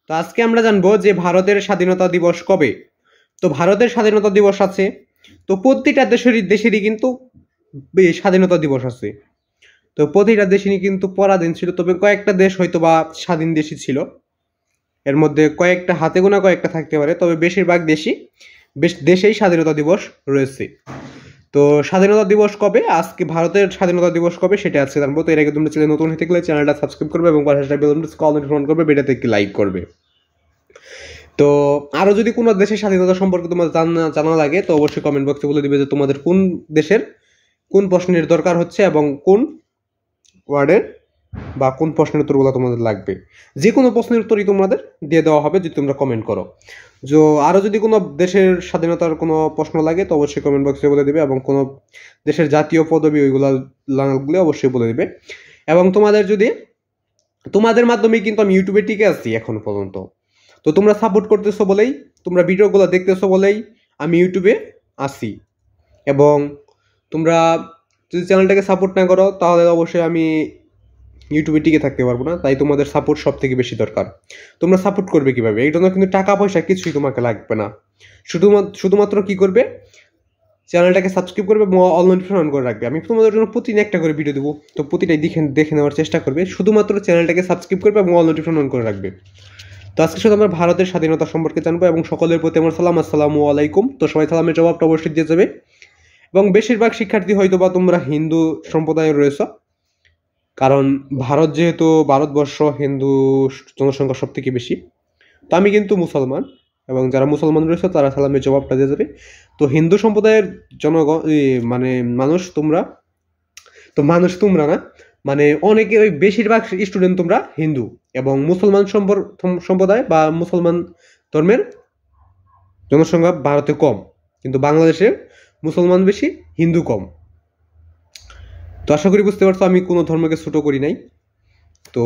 তো আজকে আমরা জানবো যে ভারতের স্বাধীনতা দিবস কবে। তো ভারতের স্বাধীনতা দিবস আছে, তো প্রতিটা দেশেরই কিন্তু স্বাধীনতা দিবস আছে। তো প্রতিটা দেশেরই কিন্তু পরাধীন ছিল, তবে কয়েকটা দেশ হয়তো বা স্বাধীন দেশই ছিল। এর মধ্যে কয়েকটা হাতে গোনা কয়েকটা থাকতে পারে, তবে বেশিরভাগ দেশেই স্বাধীনতা দিবস রয়েছে। তো স্বাধীনতা দিবস কবে, আজকে ভারতের স্বাধীনতা দিবস কবে সেটা আজকে জানবো। তো এর আগে তোমরা চ্যানেল নতুন হয়ে থাকলে চ্যানেলটা সাবস্ক্রাইব করবে এবং পাশে বেল বাটনটা কল নোটিফিকেশন করবে, ভিডিওতে একটি লাইক করবে। তো আরও যদি কোনো দেশের স্বাধীনতা সম্পর্কে তোমার জানা লাগে তো অবশ্যই কমেন্ট বক্সে বলে দিবে যে তোমাদের কোন দেশের কোন প্রশ্নের দরকার হচ্ছে এবং কোন ওয়ার্ডের বা কোন প্রশ্নের উত্তরগুলো তোমাদের লাগবে। যে কোনো প্রশ্নের উত্তরই তোমাদের দিয়ে দেওয়া হবে যদি তোমরা কমেন্ট করো। যে আরও যদি কোনো দেশের স্বাধীনতার কোনো প্রশ্ন লাগে তো অবশ্যই কমেন্ট বক্সে বলে দেবে, এবং কোনো দেশের জাতীয় পদবি ওইগুলো লাগলে অবশ্যই বলে দেবে। এবং তোমাদের মাধ্যমে কিন্তু আমি ইউটিউবে টিকে আছি এখন পর্যন্ত। তো তোমরা সাপোর্ট করতেছো বলেই, তোমরা ভিডিওগুলো দেখতেছো বলেই আমি ইউটিউবে আসি। এবং তোমরা যদি চ্যানেলটাকে সাপোর্ট না করো তাহলে অবশ্যই আমি ইউটিউবে টিকে থাকতে পারবো না। তাই তোমাদের সাপোর্ট সব থেকে বেশি দরকার। তোমরা সাপোর্ট করবে কীভাবে? এই জন্য কিন্তু টাকা পয়সা কিছুই তোমাকে লাগবে না। শুধুমাত্র কি করবে, চ্যানেলটাকে সাবস্ক্রাইব করবে এবং অল নোটিফিকেশন অন করে রাখবে। আমি তোমাদের জন্য প্রতিদিন একটা করে ভিডিও দেবো, তো প্রতিটাই দেখে নেওয়ার চেষ্টা করবে। শুধুমাত্র চ্যানেলটাকে সাবস্ক্রাইব করবে এবং অল নোটিফিকেশন অন করে রাখবে। তো আজকে শুধু আমরা ভারতের স্বাধীনতা সম্পর্কে জানবো এবং সকলের প্রতি আমার সালাম, আসসালামু আলাইকুম। তো সবাই সালামের জবাবটা অবশ্যই দিয়ে যাবে। এবং বেশিরভাগ শিক্ষার্থী হয়তো বা তোমরা হিন্দু সম্প্রদায়ে রয়েছ, কারণ ভারতবর্ষ হিন্দু জনসংখ্যা সব থেকে বেশি। তো আমি কিন্তু মুসলমান, এবং যারা মুসলমান রয়েছে তারা সালামের জবাবটা দিয়ে যাবে। তো হিন্দু সম্প্রদায়ের মানুষ তোমরা না, মানে অনেকে ওই বেশিরভাগ স্টুডেন্ট তোমরা হিন্দু, এবং মুসলমান সম্প্রদায় বা মুসলমান ধর্মের জনসংখ্যা ভারতে কম, কিন্তু বাংলাদেশে মুসলমান বেশি, হিন্দু কম। তো আশা করি বুঝতে পারছো আমি কোনো ধর্মকে ছোট করি নাই। তো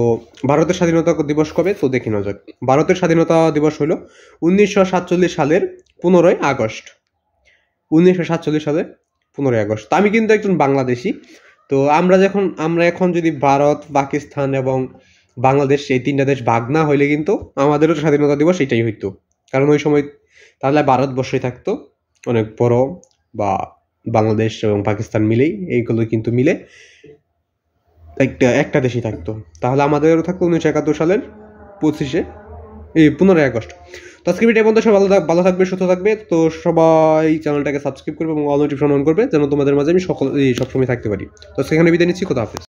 ভারতের স্বাধীনতা দিবস কবে তো দেখি না যাক। ভারতের স্বাধীনতা দিবস হলো 1947 সালের 15ই আগস্ট। 1947 সালের 15ই আগস্ট। তো আমি কিন্তু একজন বাংলাদেশি। তো আমরা এখন যদি ভারত, পাকিস্তান এবং বাংলাদেশ এই তিনটা দেশ ভাগ না হইলে কিন্তু আমাদেরও স্বাধীনতা দিবস এটাই হইতো, কারণ ওই সময় তাহলে ভারতবর্ষই থাকতো অনেক বড়, বা বাংলাদেশ এবং পাকিস্তান মিলেই এইগুলো কিন্তু মিলে একটা দেশই থাকতো। তাহলে আমাদেরও থাকতো 1971 সালের 15ই আগস্ট। তো আজকে ভিডিও বন্ধু সবাই ভালো থাকবে, সুস্থ থাকবে। তো সবাই চ্যানেলটাকে সাবস্ক্রাইব করবে এবং অল নোটিফিকেশন অন করবে, যেন তোমাদের মাঝে আমি সবসময় থাকতে পারি। তো সেখানে বিদায় নিচ্ছি, খোদা হাফেজ।